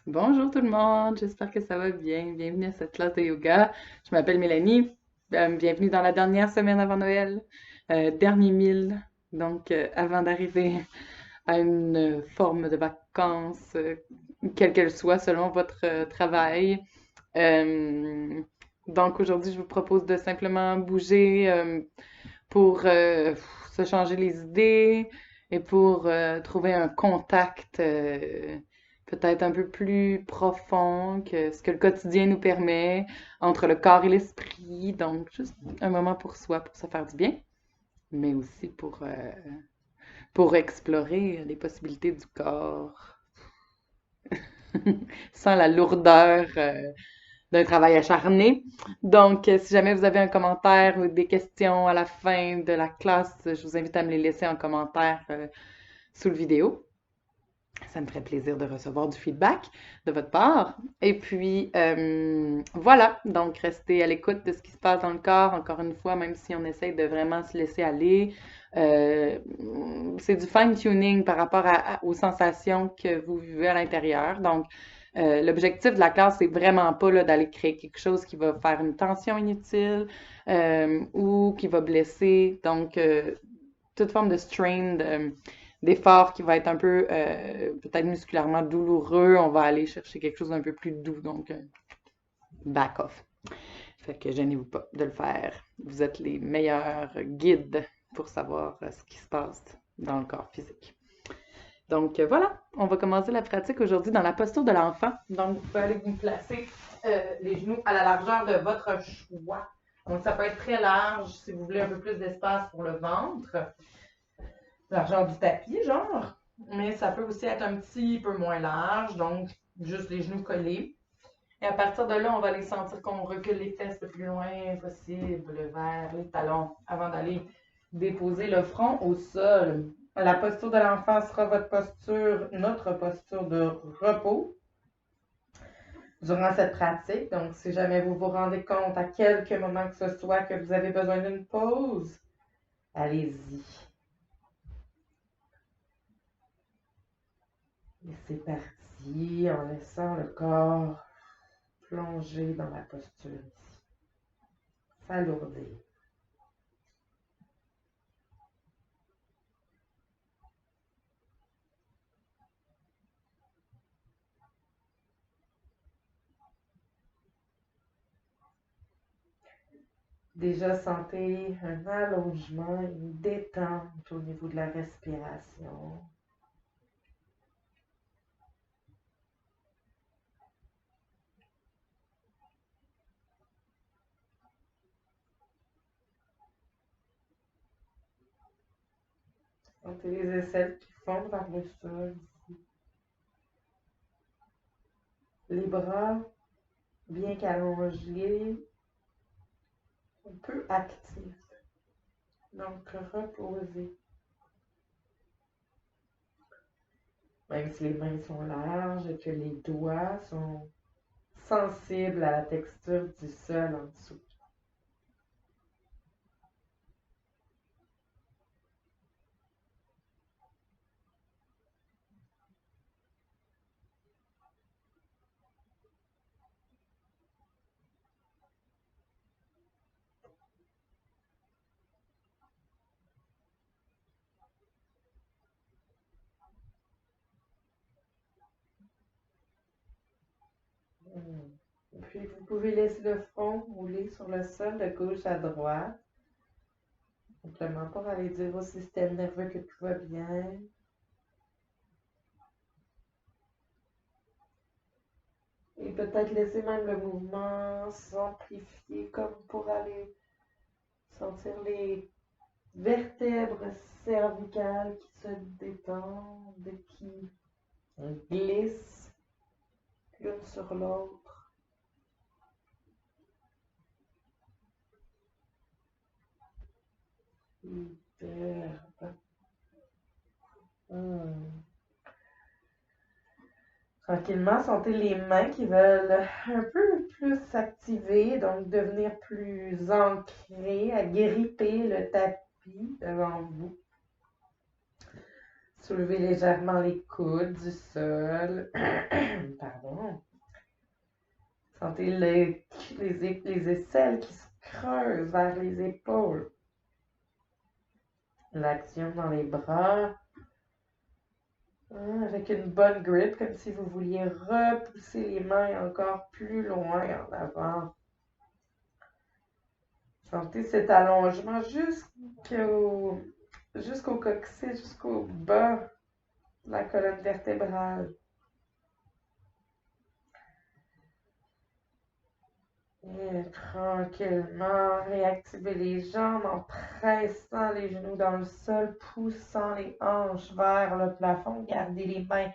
Bonjour tout le monde, j'espère que ça va bien. Bienvenue à cette classe de yoga. Je m'appelle Mélanie. Bienvenue dans la dernière semaine avant Noël, dernier mille, donc avant d'arriver à une forme de vacances, quelle qu'elle soit selon votre travail. Euh, donc aujourd'hui, je vous propose de simplement bouger pour se changer les idées et pour trouver un contact peut-être un peu plus profond que ce que le quotidien nous permet entre le corps et l'esprit. Donc, juste un moment pour soi, pour se faire du bien, mais aussi pour explorer les possibilités du corps sans la lourdeur d'un travail acharné. Donc, si jamais vous avez un commentaire ou des questions à la fin de la classe, je vous invite à me les laisser en commentaire sous le vidéo. Ça me ferait plaisir de recevoir du feedback de votre part. Et puis, voilà, donc restez à l'écoute de ce qui se passe dans le corps, encore une fois, même si on essaye de vraiment se laisser aller. Euh, c'est du fine-tuning par rapport aux sensations que vous vivez à l'intérieur. Donc, l'objectif de la classe, c'est vraiment pas d'aller créer quelque chose qui va faire une tension inutile ou qui va blesser. Donc, toute forme de strain, d'effort qui va être un peu peut-être musculairement douloureux, on va aller chercher quelque chose d'un peu plus doux, donc back off. Fait que gênez-vous pas de le faire. Vous êtes les meilleurs guides pour savoir ce qui se passe dans le corps physique. Donc voilà, on va commencer la pratique aujourd'hui dans la posture de l'enfant. Donc vous pouvez aller vous placer les genoux à la largeur de votre choix. Donc ça peut être très large si vous voulez un peu plus d'espace pour le ventre, largeur du tapis, genre. Mais ça peut aussi être un petit peu moins large, donc juste les genoux collés. Et à partir de là, on va aller sentir qu'on recule les fesses le plus loin possible vers les talons avant d'aller déposer le front au sol. La posture de l'enfant sera notre posture de repos durant cette pratique. Donc, si jamais vous vous rendez compte à quelque moment que ce soit que vous avez besoin d'une pause, allez-y. Et c'est parti en laissant le corps plonger dans la posture ici. S'alourdir. Déjà, sentez un allongement, une détente au niveau de la respiration. Sentez les aisselles qui fondent vers le sol. Les bras bien qu'allongés, un peu actifs. Donc, reposez. Même si les mains sont larges et que les doigts sont sensibles à la texture du sol en dessous. Puis vous pouvez laisser le front rouler sur le sol de gauche à droite. Simplement pour aller dire au système nerveux que tout va bien. Et peut-être laisser même le mouvement s'amplifier comme pour aller sentir les vertèbres cervicales qui se détendent et qui glissent l'une sur l'autre. Super. Tranquillement, sentez les mains qui veulent un peu plus s'activer, donc devenir plus ancrées, à gripper le tapis devant vous. Soulevez légèrement les coudes du sol. Pardon. Sentez les aisselles qui se creusent vers les épaules. L'action dans les bras. Avec une bonne grip, comme si vous vouliez repousser les mains encore plus loin en avant. Sentez cet allongement jusqu'au coccyx, jusqu'au bas de la colonne vertébrale. Et tranquillement, réactivez les jambes en pressant les genoux dans le sol, poussant les hanches vers le plafond. Gardez les mains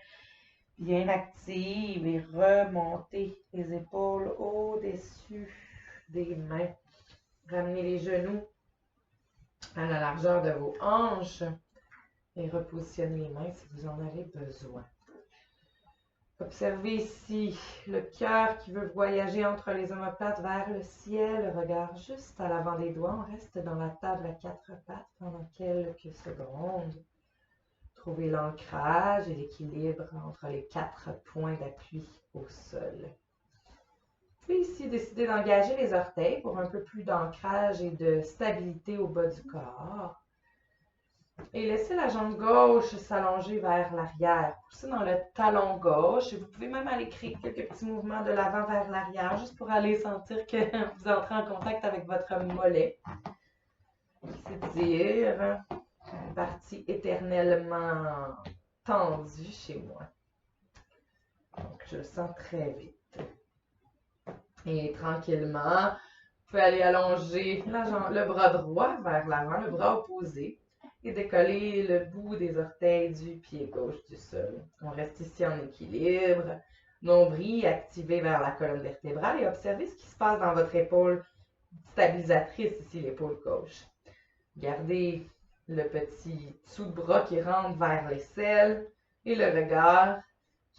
bien actives et remontez les épaules au-dessus des mains. Ramenez les genoux à la largeur de vos hanches et repositionnez les mains si vous en avez besoin. Observez ici le cœur qui veut voyager entre les omoplates vers le ciel, le regard juste à l'avant des doigts. On reste dans la table à quatre pattes pendant quelques secondes. Trouvez l'ancrage et l'équilibre entre les quatre points d'appui au sol. Puis ici, décidez d'engager les orteils pour un peu plus d'ancrage et de stabilité au bas du corps. Et laissez la jambe gauche s'allonger vers l'arrière. Poussez dans le talon gauche. Et vous pouvez même aller créer quelques petits mouvements de l'avant vers l'arrière, juste pour aller sentir que vous entrez en contact avec votre mollet. C'est-à-dire une partie éternellement tendue chez moi. Donc, je le sens très vite. Et tranquillement, vous pouvez aller allonger le bras droit vers l'avant, le bras opposé, et décoller le bout des orteils du pied gauche du sol. On reste ici en équilibre, nombril activé vers la colonne vertébrale et observez ce qui se passe dans votre épaule stabilisatrice, ici l'épaule gauche. Gardez le petit dessous de bras qui rentre vers l'aisselle et le regard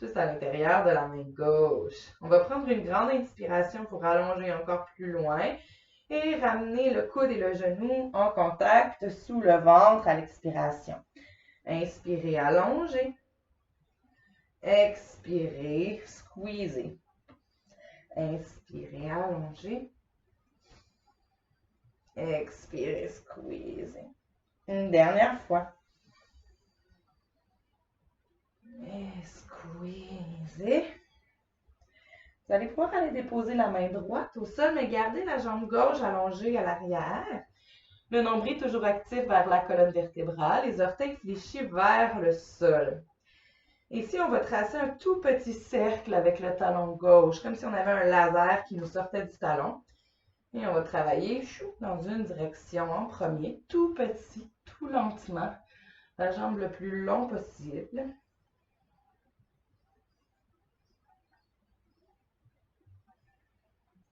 juste à l'intérieur de la main gauche. On va prendre une grande inspiration pour allonger encore plus loin et ramener le coude et le genou en contact sous le ventre à l'expiration. Inspirez, allongez. Expirez, squeezez. Inspirez, allongez. Expirez, squeezez. Une dernière fois. Et squeezez. Vous allez pouvoir aller déposer la main droite au sol, mais gardez la jambe gauche allongée à l'arrière. Le nombril toujours actif vers la colonne vertébrale, les orteils fléchis vers le sol. Ici, on va tracer un tout petit cercle avec le talon gauche, comme si on avait un laser qui nous sortait du talon. Et on va travailler dans une direction en premier, tout petit, tout lentement, la jambe le plus long possible.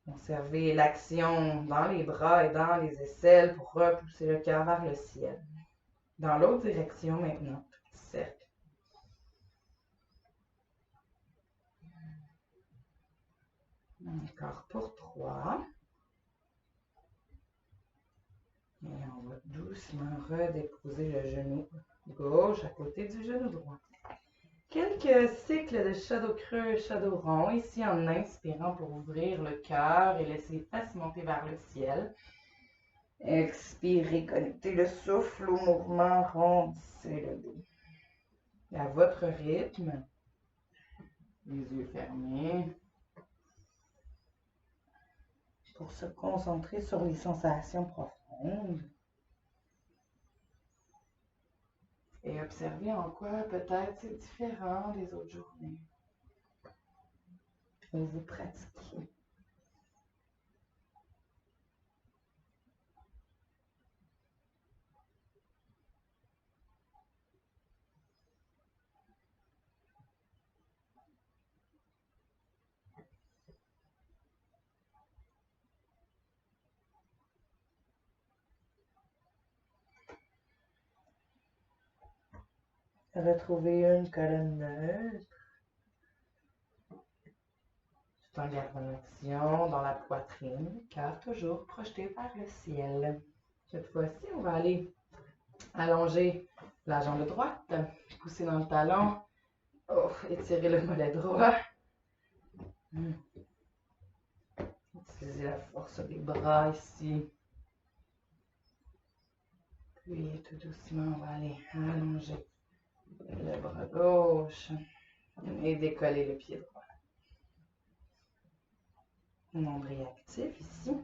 Conservez l'action dans les bras et dans les aisselles pour repousser le cœur vers le ciel. Dans l'autre direction maintenant, petit cercle. Encore pour 3. Et on va doucement redéposer le genou gauche à côté du genou droit. Quelques cycles de shadow creux, shadow rond, ici en inspirant pour ouvrir le cœur et laisser les fesses monter vers le ciel. Expirez, connectez le souffle au mouvement, rondissez le dos. Et à votre rythme, les yeux fermés, pour se concentrer sur les sensations profondes. Et observer en quoi peut-être c'est différent des autres journées où vous pratiquez. Retrouvez une colonne neutre. Tout en gardant l'action dans la poitrine, cœur toujours projeté vers le ciel. Cette fois-ci, on va aller allonger la jambe droite, pousser dans le talon, étirer le mollet droit. Utilisez la force des bras ici. Puis tout doucement, on va aller allonger le bras gauche et décoller le pied droit. Nombril actif ici.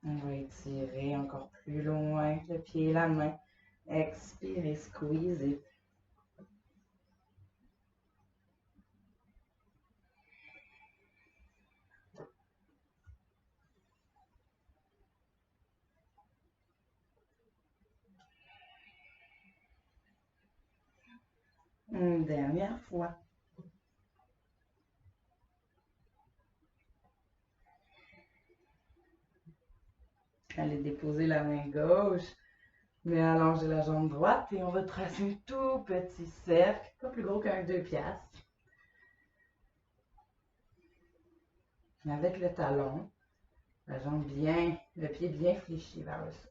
On va étirer encore plus loin le pied et la main. Expirez, squeezez. Une dernière fois. Allez déposer la main gauche, mais allongez la jambe droite et on va tracer un tout petit cercle, pas plus gros qu'un 2 piastres. Avec le talon, la jambe bien, le pied bien fléchi vers le sol.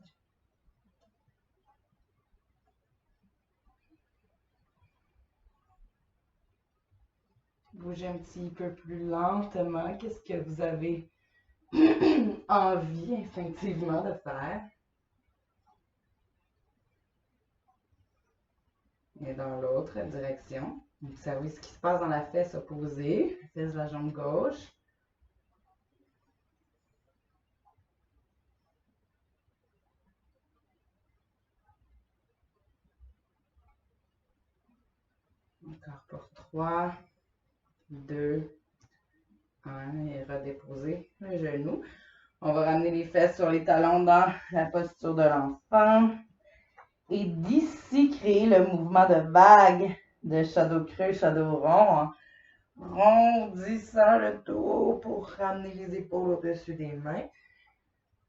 Bougez un petit peu plus lentement. Qu'est-ce que vous avez envie instinctivement de faire? Et dans l'autre direction. Observez ce qui se passe dans la fesse opposée, la fesse de la jambe gauche. Encore pour 3, 2, 1 et redéposer le genou. On va ramener les fesses sur les talons dans la posture de l'enfant. Et d'ici, créer le mouvement de vague de shadow creux, shadow rond, en rondissant le dos pour ramener les épaules au-dessus des mains.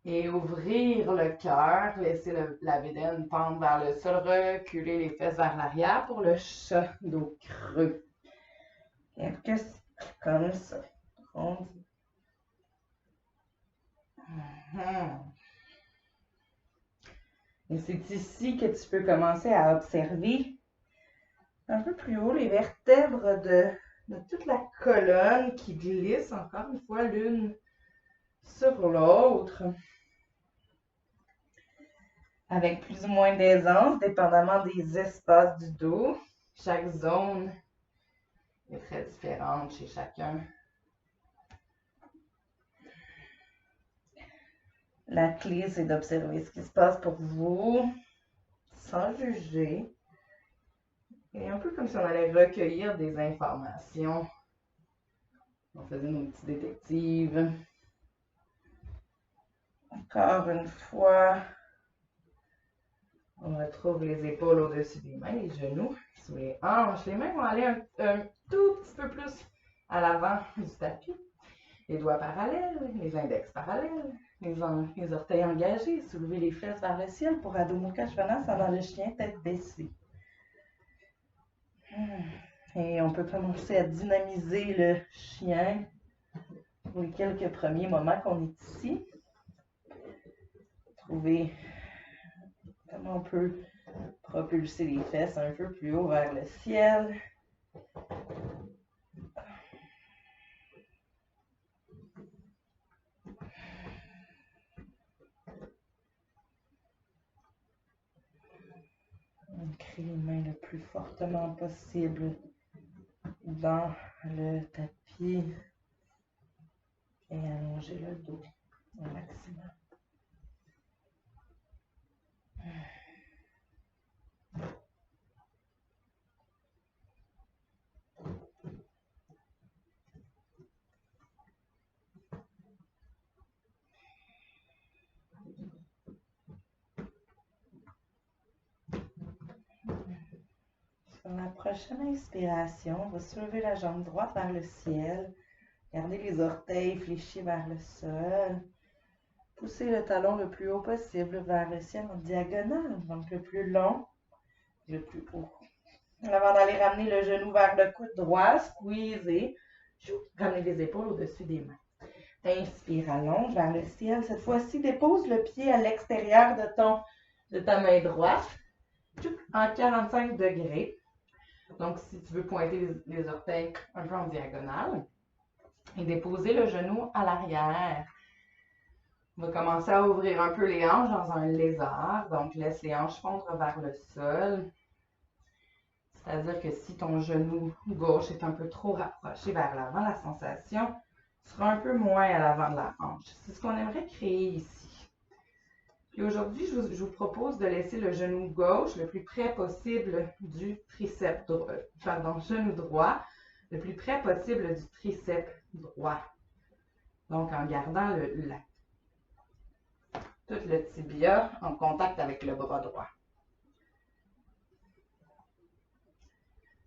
Et ouvrir le cœur, laisser la bédaine pendre vers le sol, reculer les fesses vers l'arrière pour le shadow creux. Quelque chose comme ça. Et c'est ici que tu peux commencer à observer un peu plus haut les vertèbres de toute la colonne qui glisse encore une fois l'une sur l'autre. Avec plus ou moins d'aisance, dépendamment des espaces du dos. Chaque zone est très différente chez chacun. La clé, c'est d'observer ce qui se passe pour vous, sans juger. Et un peu comme si on allait recueillir des informations. On faisait nos petits détectives. Encore une fois, on retrouve les épaules au-dessus des mains, les genoux sous les hanches. Les mains vont aller un tout petit peu plus à l'avant du tapis. Les doigts parallèles, les index parallèles, les orteils engagés. Soulevez les fesses vers le ciel pour Adho Mukha Svanasana dans le chien tête baissée. Et on peut commencer à dynamiser le chien pour les quelques premiers moments qu'on est ici. Trouver comment on peut propulser les fesses un peu plus haut vers le ciel. On crée les mains le plus fortement possible dans le tapis et allonger le dos au maximum. Sur la prochaine inspiration, on va soulever la jambe droite vers le ciel. Gardez les orteils fléchis vers le sol. Poussez le talon le plus haut possible vers le ciel en diagonale, donc le plus long, le plus haut. Avant d'aller ramener le genou vers le coude droit, squeezez. Ramenez les épaules au-dessus des mains. Inspire, allonge vers le ciel. Cette fois-ci, dépose le pied à l'extérieur de ta main droite en 45 degrés. Donc, si tu veux pointer les orteils un peu en diagonale et déposer le genou à l'arrière. On va commencer à ouvrir un peu les hanches dans un lézard. Donc, laisse les hanches fondre vers le sol. C'est-à-dire que si ton genou gauche est un peu trop rapproché vers l'avant, la sensation sera un peu moins à l'avant de la hanche. C'est ce qu'on aimerait créer ici. Puis aujourd'hui, je vous propose de laisser le genou gauche le plus près possible du triceps droit, genou droit, le plus près possible du triceps droit. Donc, en gardant tout le tibia en contact avec le bras droit.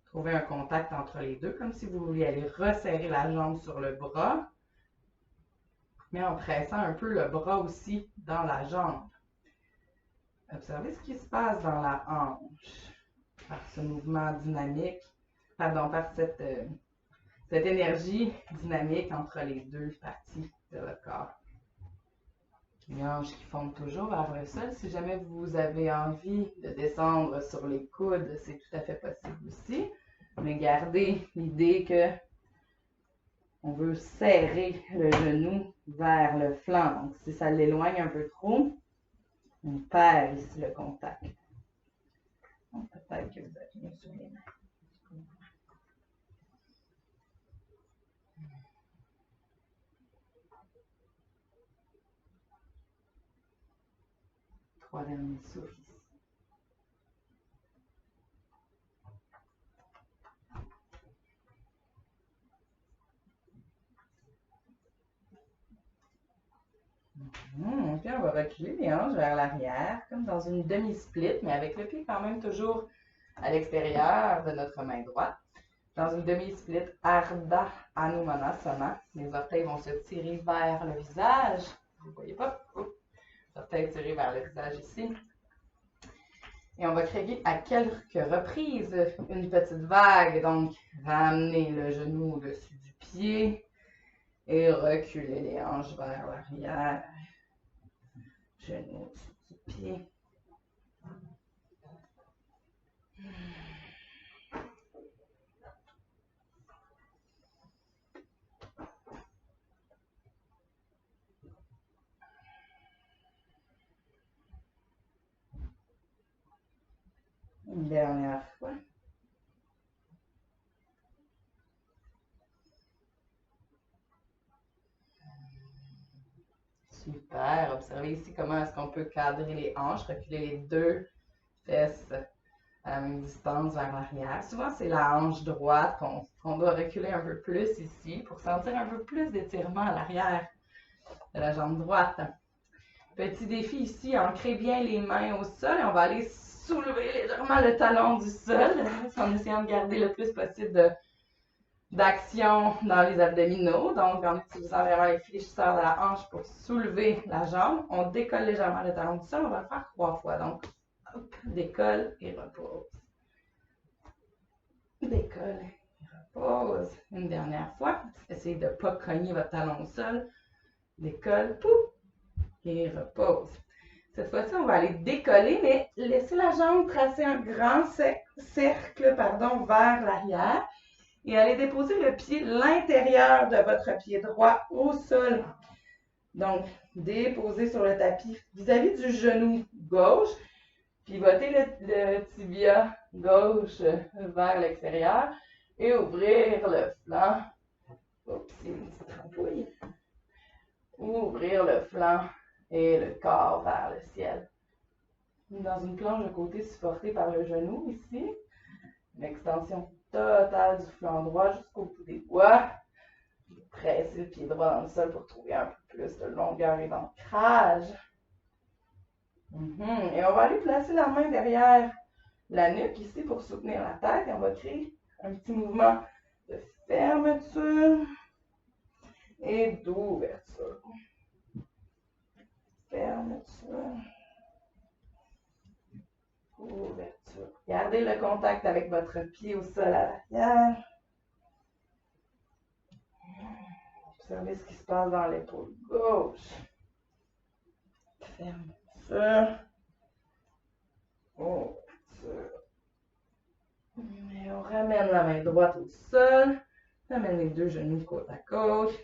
Trouvez un contact entre les deux, comme si vous vouliez aller resserrer la jambe sur le bras, mais en pressant un peu le bras aussi dans la jambe. Observez ce qui se passe dans la hanche par ce mouvement dynamique, pardon, par cette énergie dynamique entre les deux parties de votre corps. Les hanches qui fondent toujours vers le sol. Si jamais vous avez envie de descendre sur les coudes, c'est tout à fait possible aussi. Mais gardez l'idée que on veut serrer le genou vers le flanc. Donc, si ça l'éloigne un peu trop, on perd ici le contact. Peut-être que vous êtes mieux sur les mains. Trois derniers souffles ici. Puis on va reculer les hanches vers l'arrière, comme dans une demi-split, mais avec le pied quand même toujours à l'extérieur de notre main droite. Dans une demi-split Ardha Hanumanasana, les orteils vont se tirer vers le visage. Vous ne voyez pas? Les orteils tirés vers le visage ici. Et on va créer à quelques reprises une petite vague. Donc, ramener le genou au-dessus du pied et reculer les hanches vers l'arrière. Genou au-dessus du pied. Une dernière fois. Super. Observez ici comment est-ce qu'on peut cadrer les hanches, reculer les deux fesses à la même distance vers l'arrière. Souvent, c'est la hanche droite qu'on doit reculer un peu plus ici pour sentir un peu plus d'étirement à l'arrière de la jambe droite. Petit défi ici, ancrez bien les mains au sol et on va aller soulever légèrement le talon du sol en essayant de garder le plus possible d'action dans les abdominaux. Donc, en utilisant vraiment les fléchisseurs de la hanche pour soulever la jambe, on décolle légèrement le talon du sol. On va le faire 3 fois. Donc, hop, décolle et repose. Décolle et repose. Une dernière fois. Essayez de ne pas cogner votre talon au sol. Décolle, pouf, et repose. Cette fois-ci, on va aller décoller, mais laissez la jambe tracer un grand cercle vers l'arrière et allez déposer le pied, l'intérieur de votre pied droit au sol. Donc, déposez sur le tapis vis-à-vis du genou gauche, pivotez le tibia gauche vers l'extérieur et ouvrir le flanc. Oups, c'est une petite trampouille. Ouvrir le flanc et le corps vers le ciel. Dans une planche de côté supportée par le genou ici, une extension totale du flanc droit jusqu'au bout des doigts. Pressez le pied droit dans le sol pour trouver un peu plus de longueur et d'ancrage. Et on va aller placer la main derrière la nuque ici pour soutenir la tête et on va créer un petit mouvement de fermeture et d'ouverture. Fermeture. Ouverture. Gardez le contact avec votre pied au sol à l'arrière. Observez ce qui se passe dans l'épaule gauche. Fermeture. Ouverture. Et on ramène Amène la main droite au sol. Amène les deux genoux côte à côte.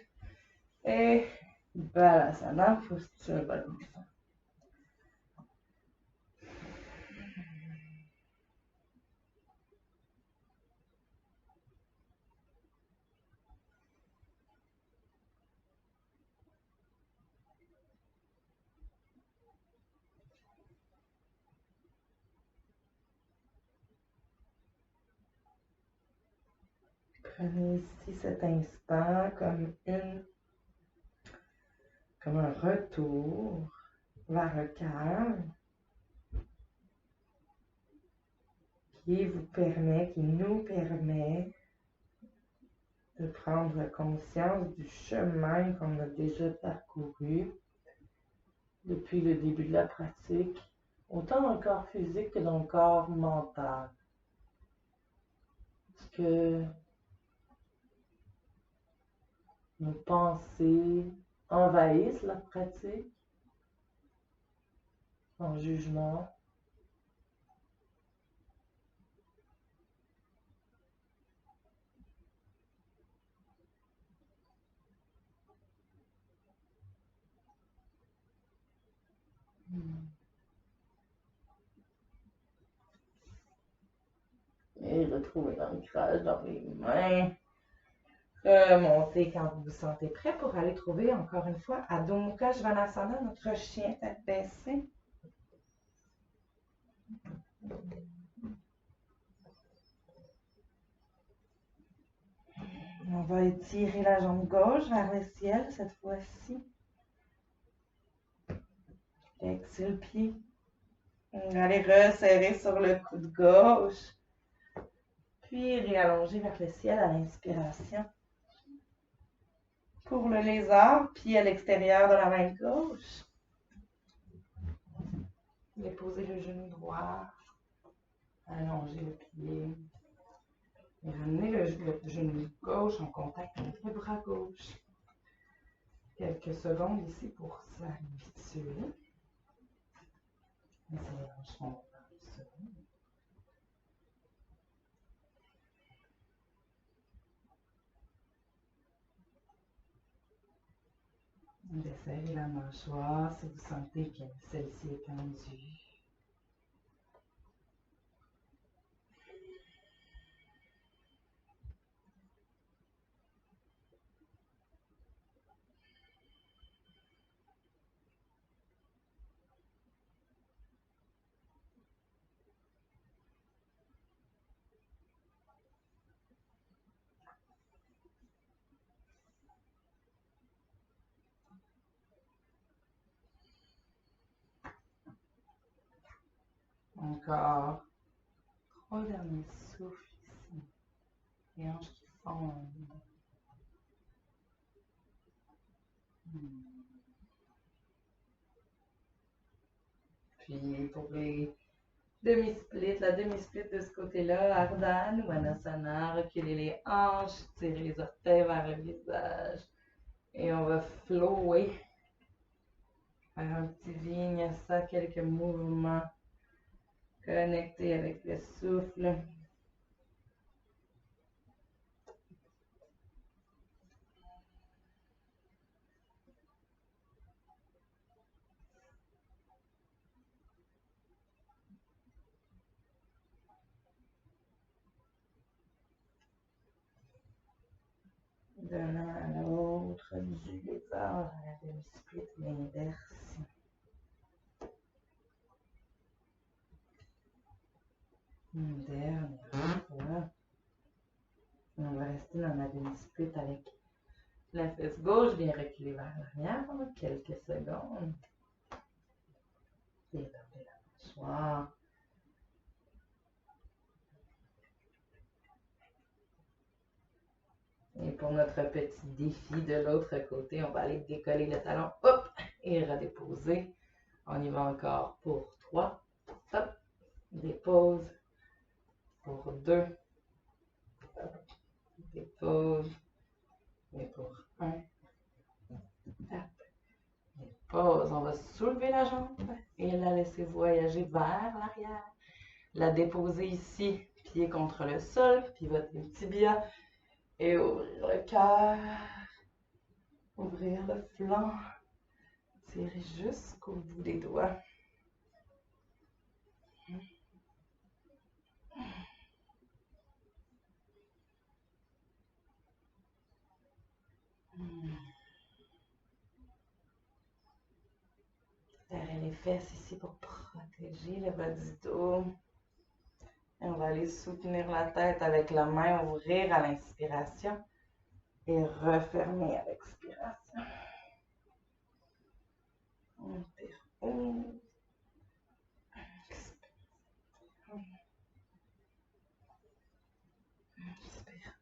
Et Balasana, posture ballon. Prenez ici cet instant comme un retour vers le calme qui nous permet de prendre conscience du chemin qu'on a déjà parcouru depuis le début de la pratique, autant dans le corps physique que dans le corps mental. Est-ce que nos pensées envahissent la pratique en jugement? Et retrouvez l'ancrage dans les mains. Remontez quand vous vous sentez prêt pour aller trouver encore une fois Adho Mukha Svanasana, notre chien tête baissée. On va étirer la jambe gauche vers le ciel cette fois-ci. Flexez le pied. Allez resserrer sur le coude gauche. Puis réallonger vers le ciel à l'inspiration. Pour le lézard, pied à l'extérieur de la main gauche. Déposez le genou droit. Allongez le pied. Et ramenez le genou gauche en contact avec le bras gauche. Quelques secondes ici pour s'habituer. Les hanches sont dans le sol. Desserrez la mâchoire si vous sentez que celle-ci est tendue. Encore 3 derniers souffles ici. Les hanches qui fondent. Puis pour les demi-splits, la demi-split de ce côté-là, Ardha Nuvanasana, reculez les hanches, tirez les orteils vers le visage. Et on va flower. Faire un petit vinyasa, quelques mouvements connectés avec le souffle. D'un an à l'autre, du lézard à la demi-split, l'inverse. Une dernière fois. On va rester dans la demi-split avec la fesse gauche, bien reculer vers l'arrière pendant quelques secondes. Détendez la mâchoire. Et pour notre petit défi de l'autre côté, on va aller décoller le talon, hop, et redéposer. On y va encore pour 3, hop, dépose, pour 2, dépose, et pour 1, tap, dépose. On va soulever la jambe et la laisser voyager vers l'arrière. La déposer ici, puis pied contre le sol, pivoter le tibia et ouvrir le cœur, ouvrir le flanc, tirer jusqu'au bout des doigts. Serrer les fesses ici pour protéger le bas du dos. Et on va aller soutenir la tête avec la main, ouvrir à l'inspiration et refermer à l'expiration. Inspire. Expire. Inspire.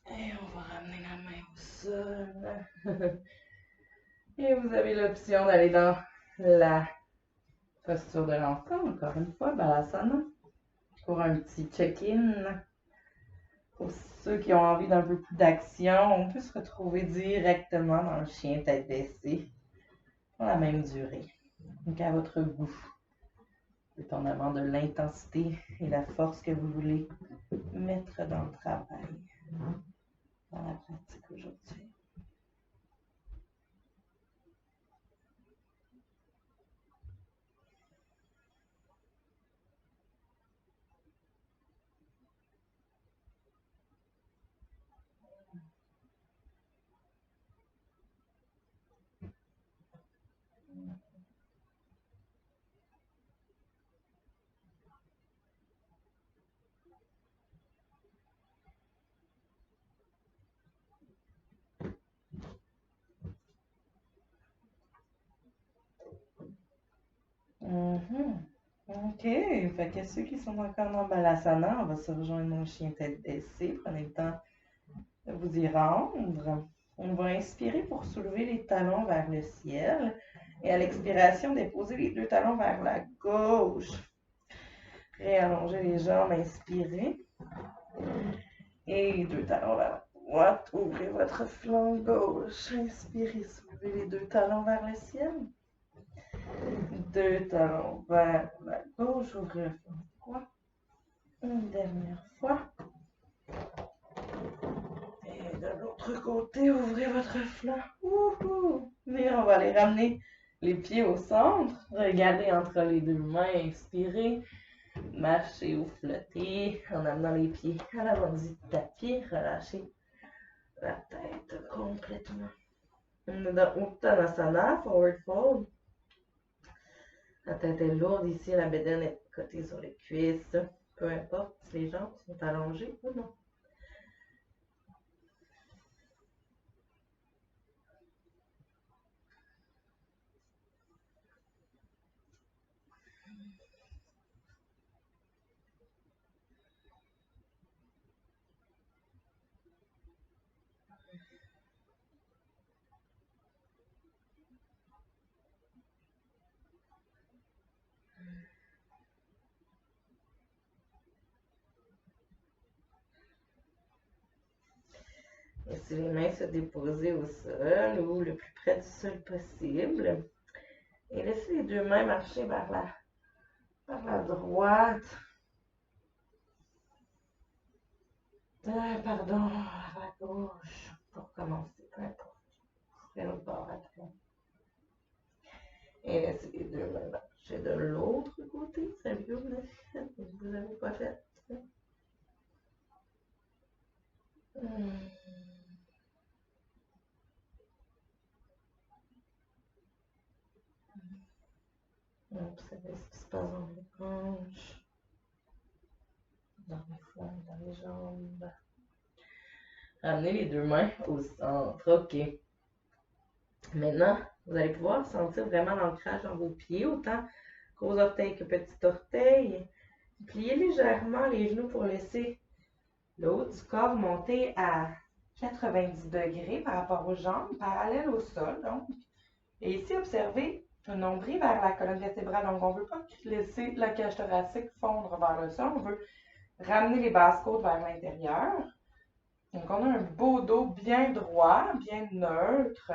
Et on va ramener la main au sol. Et vous avez l'option d'aller dans la posture de l'enfant, encore une fois, Balasana, pour un petit check-in. Pour ceux qui ont envie d'un peu plus d'action, on peut se retrouver directement dans le chien tête baissée pour la même durée. Donc à votre goût, dépendamment de l'intensité et la force que vous voulez mettre dans le travail, dans la pratique aujourd'hui. OK. Fait que ceux qui sont encore dans Balasana, on va se rejoindre mon chien tête baissée. Prenez le temps de vous y rendre. On va inspirer pour soulever les talons vers le ciel. Et à l'expiration, déposer les deux talons vers la gauche. Réallonger les jambes, inspirez. Et deux talons vers la droite. Ouvrez votre flanc gauche. Inspirez, soulevez les deux talons vers le ciel. Deux talons vers la gauche, ouvrez le flanc droit. Une dernière fois. Et de l'autre côté, ouvrez votre flanc. Et on va aller ramener les pieds au centre. Regardez entre les deux mains, inspirez. Marchez ou flottez en amenant les pieds à l'avant du tapis. Relâchez la tête complètement. On est dans Uttanasana, forward fold. La tête est lourde ici, la bédaine est cotée sur les cuisses. Peu importe si les jambes sont allongées ou non. Laissez les mains se déposer au sol ou le plus près du sol possible. Et laissez les deux mains marcher vers la droite. Pardon, vers la gauche. Pour commencer, peu importe. C'est l'autre bord après. Et laissez les deux mains marcher de l'autre côté. C'est mieux, vous n'avez pas fait. Observez ce qui se passe dans les hanches, dans les flancs, dans les jambes. Ramenez les deux mains au centre. OK. Maintenant, vous allez pouvoir sentir vraiment l'ancrage dans vos pieds, autant gros orteils que petits orteils. Pliez légèrement les genoux pour laisser le haut du corps monter à 90 degrés par rapport aux jambes, parallèle au sol. Donc. Et ici, observez le nombril vers la colonne vertébrale. Donc, on ne veut pas laisser la cage thoracique fondre vers le sol. On veut ramener les basses côtes vers l'intérieur. Donc, on a un beau dos bien droit, bien neutre.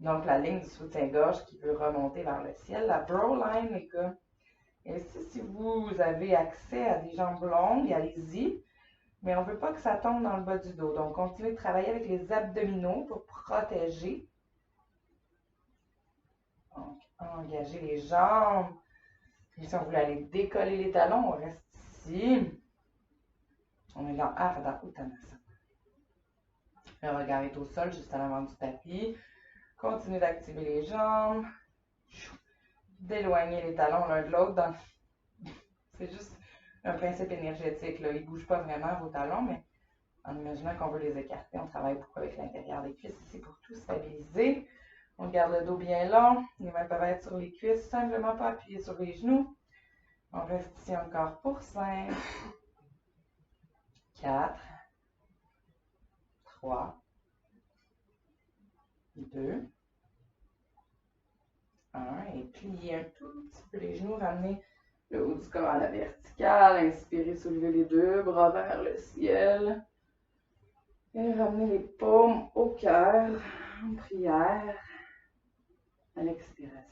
Donc, la ligne du soutien-gorge qui veut remonter vers le ciel. La brow line, les gars. Et si vous avez accès à des jambes longues, allez-y. Mais on ne veut pas que ça tombe dans le bas du dos. Donc, continuez de travailler avec les abdominaux pour protéger. Donc, engagez les jambes. Et si on voulait aller décoller les talons, on reste ici. On est dans Ardha Uttanasana. Le regard est au sol, juste à l'avant du tapis. Continuez d'activer les jambes. D'éloigner les talons l'un de l'autre. C'est juste un principe énergétique. Là. Ils ne bougent pas vraiment vos talons, mais en imaginant qu'on veut les écarter, on travaille beaucoup avec l'intérieur des cuisses ici pour tout stabiliser. On garde le dos bien long. Les mains peuvent être sur les cuisses, simplement pas appuyer sur les genoux. On reste ici encore pour 5, 4, 3, 2, 1. Et pliez un tout petit peu les genoux. Ramenez le haut du corps à la verticale. Inspirez, soulevez les deux bras vers le ciel. Et ramenez les paumes au cœur en prière à l'expiration.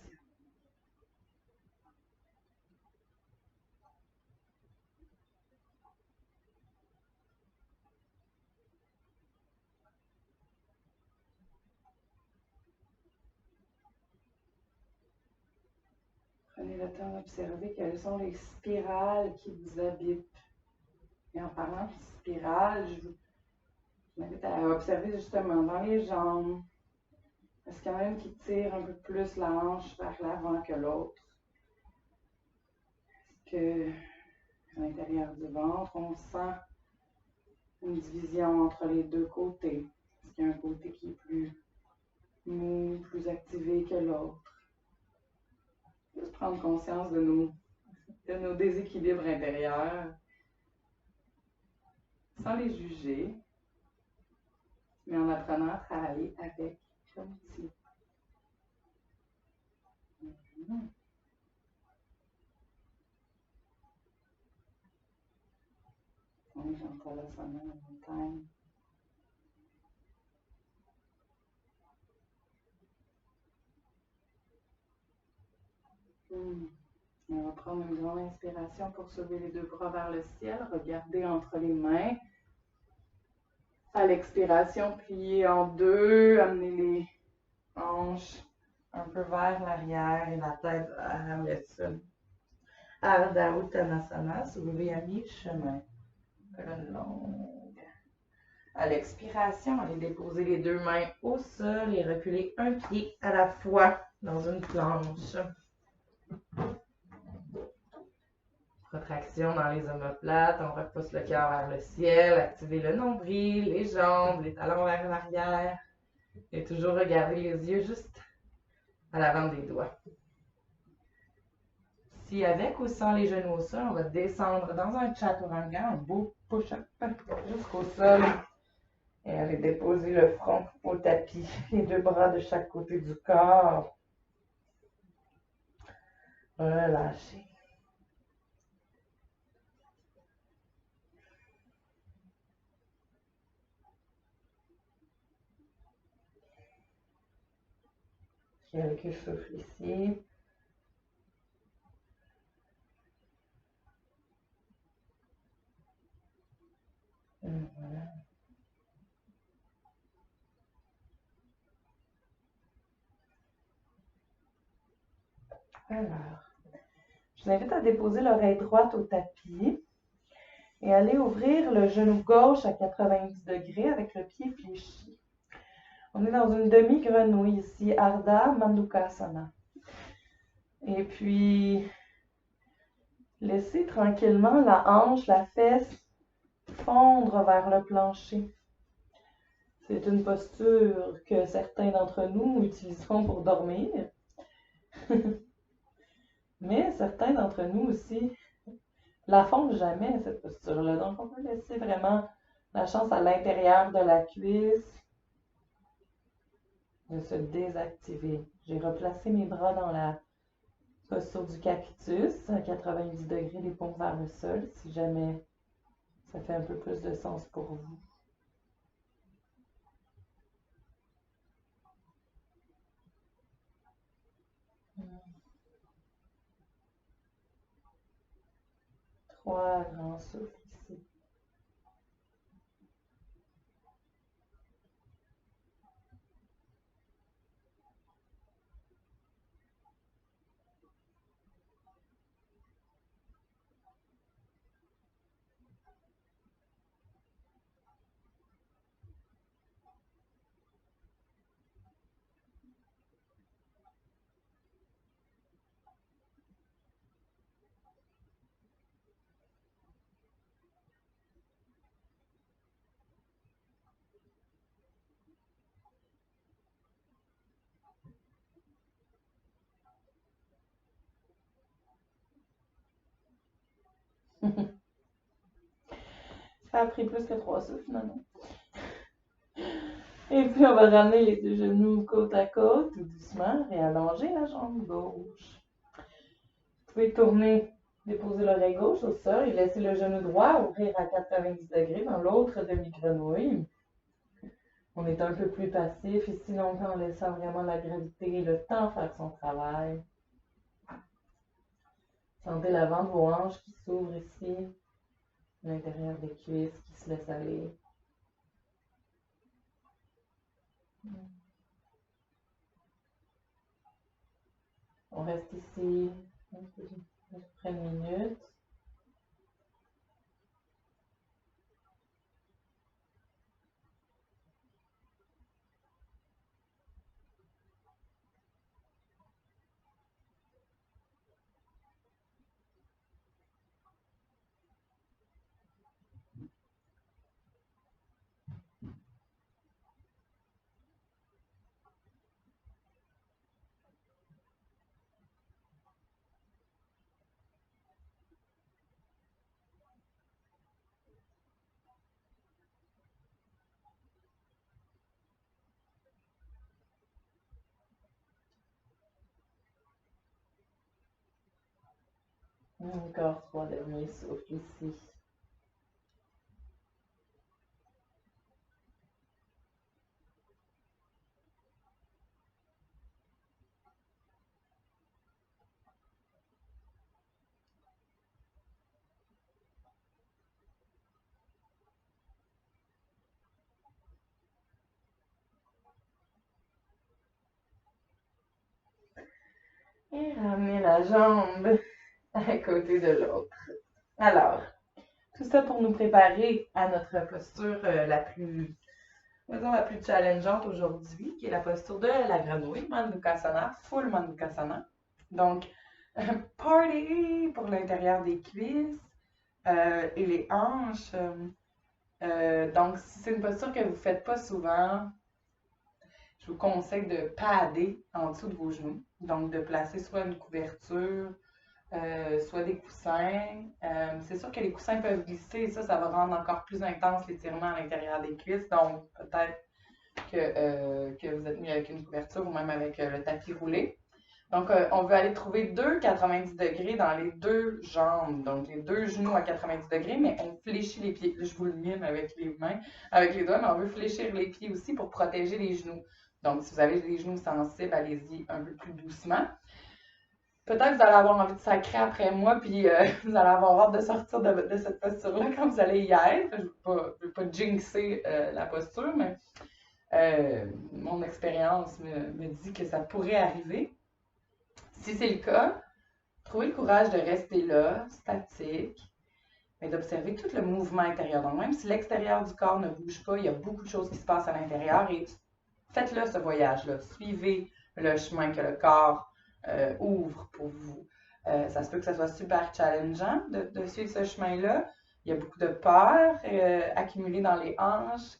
Prenez le temps d'observer quelles sont les spirales qui vous habitent. Et en parlant de spirales, je vous invite à observer justement dans les jambes. Est-ce qu'il y en a une qui tire un peu plus la hanche vers l'avant que l'autre? Est-ce que à l'intérieur du ventre, on sent une division entre les deux côtés? Est-ce qu'il y a un côté qui est plus mou, plus activé que l'autre? Juste prendre conscience de nos déséquilibres intérieurs, sans les juger, mais en apprenant à travailler avec comme outil. On est en Tadasana, la montagne. On va prendre une grande inspiration pour soulever les deux bras vers le ciel. Regardez entre les mains. À l'expiration, pliez en deux. Amenez les hanches un peu vers l'arrière et la tête vers le sol. Ardha Uttanasana, soulevez à mi-chemin. Colonne longue. À l'expiration, allez déposer les deux mains au sol et reculer un pied à la fois dans une planche. Retraction dans les omoplates, on repousse le cœur vers le ciel, activez le nombril, les jambes, les talons vers l'arrière. Et toujours regarder les yeux juste à l'avant des doigts. Si avec ou sans les genoux au sol, on va descendre dans un chaturanga, un beau push-up jusqu'au sol. Et aller déposer le front au tapis, les deux bras de chaque côté du corps. Relâchez. Quelques souffles ici. Voilà. Alors, je vous invite à déposer l'oreille droite au tapis et aller ouvrir le genou gauche à 90 degrés avec le pied fléchi. On est dans une demi-grenouille ici, Ardha Mandukasana. Et puis, laissez tranquillement la hanche, la fesse fondre vers le plancher. C'est une posture que certains d'entre nous utiliseront pour dormir. Mais certains d'entre nous aussi la font jamais, cette posture-là. Donc, on peut laisser vraiment la chance à l'intérieur de la cuisse de se désactiver. J'ai replacé mes bras dans la posture du cactus à 90 degrés, les paumes vers le sol, si jamais ça fait un peu plus de sens pour vous. 3 grands souffles ici. Ça a pris plus que 3 souffles, finalement. Et puis, on va ramener les deux genoux côte à côte, tout doucement, et allonger la jambe gauche. Vous pouvez tourner, déposer l'oreille gauche au sol et laisser le genou droit ouvrir à 90 degrés dans l'autre demi-grenouille. On est un peu plus passif ici longtemps en laissant vraiment la gravité et le temps faire son travail. Sentez l'avant de vos hanches qui s'ouvrent ici, l'intérieur des cuisses qui se laisse aller. On reste ici à peu près une minute. Encore 3 derniers souffles ici. Et ramenez la jambe à côté de l'autre. Alors, tout ça pour nous préparer à notre posture la plus challengeante aujourd'hui, qui est la posture de la grenouille, Mandukasana, full Mandukasana. Donc, party pour l'intérieur des cuisses et les hanches. Donc, si c'est une posture que vous ne faites pas souvent, je vous conseille de pader en dessous de vos genoux. Donc, de placer soit une couverture, soit des coussins. C'est sûr que les coussins peuvent glisser, ça va rendre encore plus intense l'étirement à l'intérieur des cuisses. Donc, peut-être que vous êtes mis avec une couverture ou même avec le tapis roulé. Donc, on veut aller trouver 90 degrés dans les deux jambes, donc les deux genoux à 90 degrés, mais on fléchit les pieds. Je vous le mime avec les mains, avec les doigts, mais on veut fléchir les pieds aussi pour protéger les genoux. Donc, si vous avez les genoux sensibles, allez-y un peu plus doucement. Peut-être que vous allez avoir envie de sacrer après moi, puis vous allez avoir hâte de sortir de cette posture-là quand vous allez y être. Je ne veux pas jinxer la posture, mais mon expérience me dit que ça pourrait arriver. Si c'est le cas, trouvez le courage de rester là, statique, mais d'observer tout le mouvement intérieur. Donc, même si l'extérieur du corps ne bouge pas, il y a beaucoup de choses qui se passent à l'intérieur et faites-le ce voyage-là. Suivez le chemin que le corps ouvre pour vous. Ça se peut que ça soit super challengeant de suivre ce chemin-là. Il y a beaucoup de peur accumulée dans les hanches.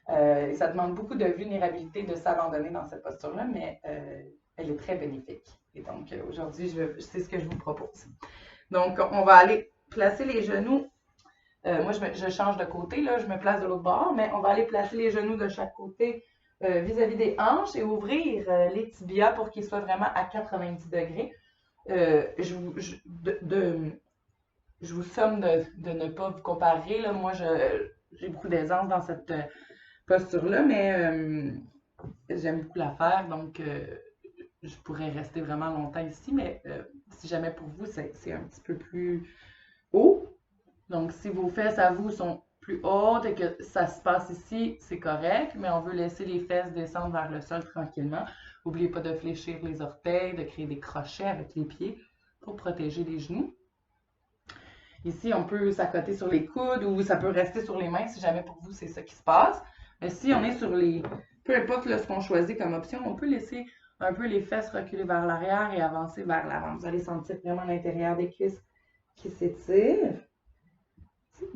Et ça demande beaucoup de vulnérabilité de s'abandonner dans cette posture-là, mais elle est très bénéfique. Et donc, aujourd'hui, c'est ce que je vous propose. Donc, on va aller placer les genoux. Moi, je change de côté, là, je me place de l'autre bord, mais on va aller placer les genoux de chaque côté vis-à-vis des hanches et ouvrir les tibias pour qu'ils soient vraiment à 90 degrés. Je vous somme de ne pas vous comparer. Là. Moi, j'ai beaucoup d'aisance dans cette posture-là, mais j'aime beaucoup la faire, donc je pourrais rester vraiment longtemps ici, mais si jamais pour vous, c'est un petit peu plus haut, Donc, si vos fesses à vous sont plus hautes et que ça se passe ici, c'est correct, mais on veut laisser les fesses descendre vers le sol tranquillement. N'oubliez pas de fléchir les orteils, de créer des crochets avec les pieds pour protéger les genoux. Ici, on peut s'accoter sur les coudes ou ça peut rester sur les mains si jamais pour vous c'est ça qui se passe. Mais si on est sur les... Peu importe ce qu'on choisit comme option, on peut laisser un peu les fesses reculer vers l'arrière et avancer vers l'avant. Vous allez sentir vraiment l'intérieur des cuisses qui s'étirent.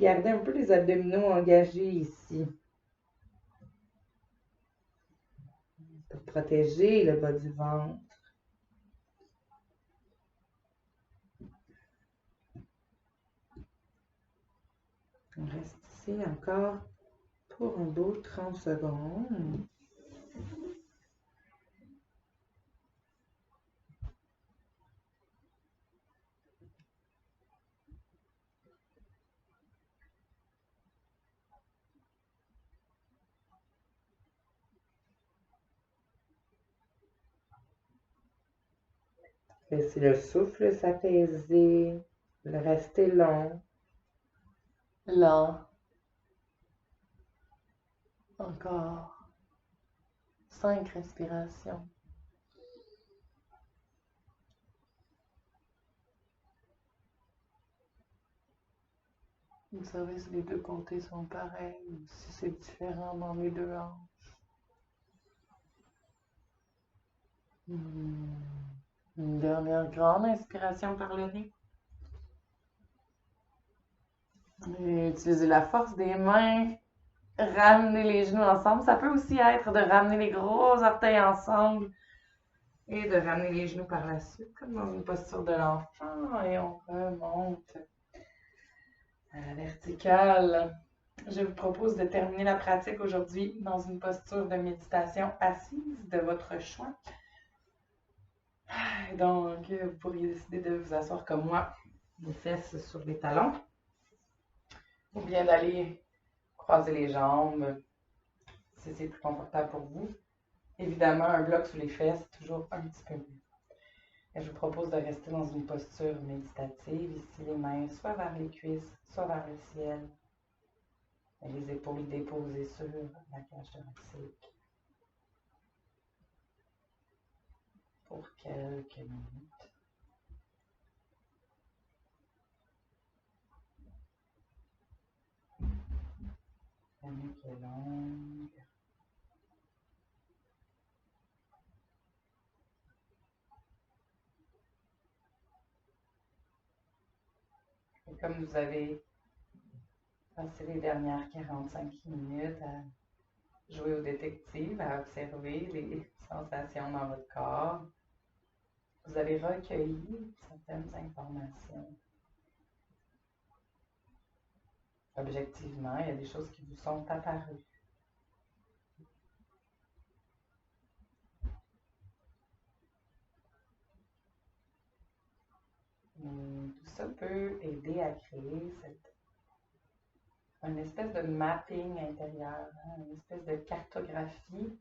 Gardez un peu les abdominaux engagés ici pour protéger le bas du ventre. On reste ici encore pour un beau 30 secondes. Laissez le souffle s'apaiser, le rester long. Lent. Encore 5 respirations. Observez si les deux côtés sont pareils ou si c'est différent dans les deux hanches. Une dernière grande inspiration par le nez. Et utilisez la force des mains. Ramenez les genoux ensemble. Ça peut aussi être de ramener les gros orteils ensemble et de ramener les genoux par la suite, comme dans une posture de l'enfant. Et on remonte à la verticale. Je vous propose de terminer la pratique aujourd'hui dans une posture de méditation assise de votre choix. Donc, vous pourriez décider de vous asseoir comme moi, les fesses sur les talons, ou bien d'aller croiser les jambes si c'est plus confortable pour vous. Évidemment, un bloc sous les fesses, toujours un petit peu mieux. Et je vous propose de rester dans une posture méditative, ici les mains soit vers les cuisses, soit vers le ciel, et les épaules déposées sur la cage thoracique pour quelques minutes. La nuque est longue. Et comme vous avez passé les dernières 45 minutes à jouer au détective, à observer les sensations dans votre corps, vous avez recueilli certaines informations. Objectivement, il y a des choses qui vous sont apparues. Tout ça peut aider à créer une espèce de mapping intérieur, une espèce de cartographie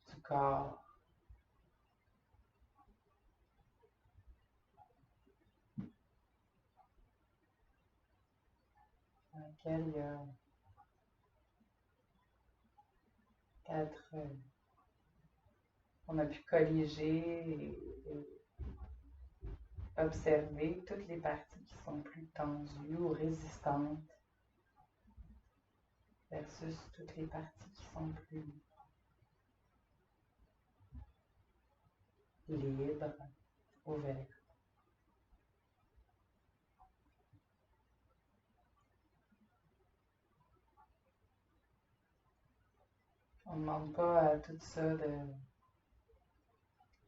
du corps. Dans lequel il y a peut-être on a pu colliger et observer toutes les parties qui sont plus tendues ou résistantes versus toutes les parties qui sont plus libres, ouvertes. On ne demande pas à tout ça de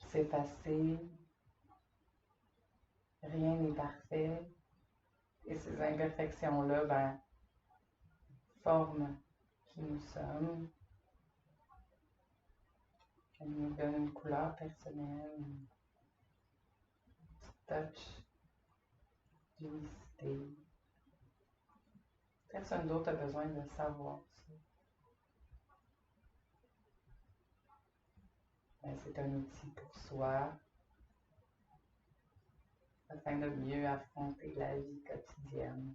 s'effacer. Rien n'est parfait. Et ces imperfections-là, ben, forment qui nous sommes. Elles nous donnent une couleur personnelle, un touch d'unicité. Personne d'autre a besoin de savoir ça. Ben, c'est un outil pour soi. afin de mieux affronter la vie quotidienne,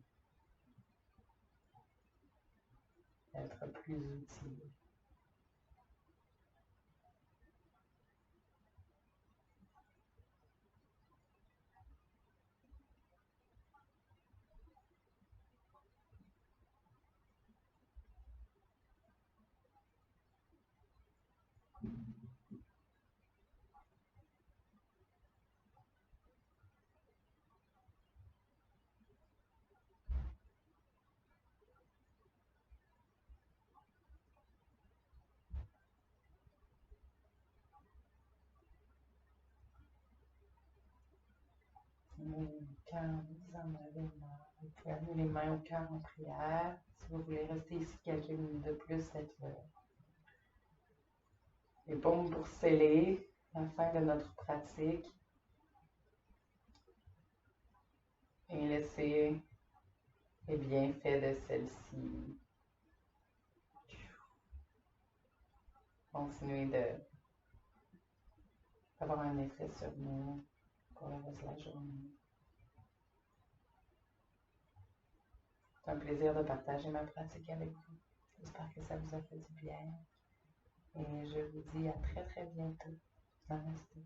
d'être plus utile. Quand vous en avez marre, vous pouvez amener les mains au cœur en prière. Si vous voulez rester ici quelques minutes de plus, faites-le. Et bon, pour sceller la fin de notre pratique et laisser les bienfaits de celle-ci continuer d'avoir un effet sur nous pour le reste de la journée. C'est un plaisir de partager ma pratique avec vous. J'espère que ça vous a fait du bien. Et je vous dis à très très bientôt. Namaste.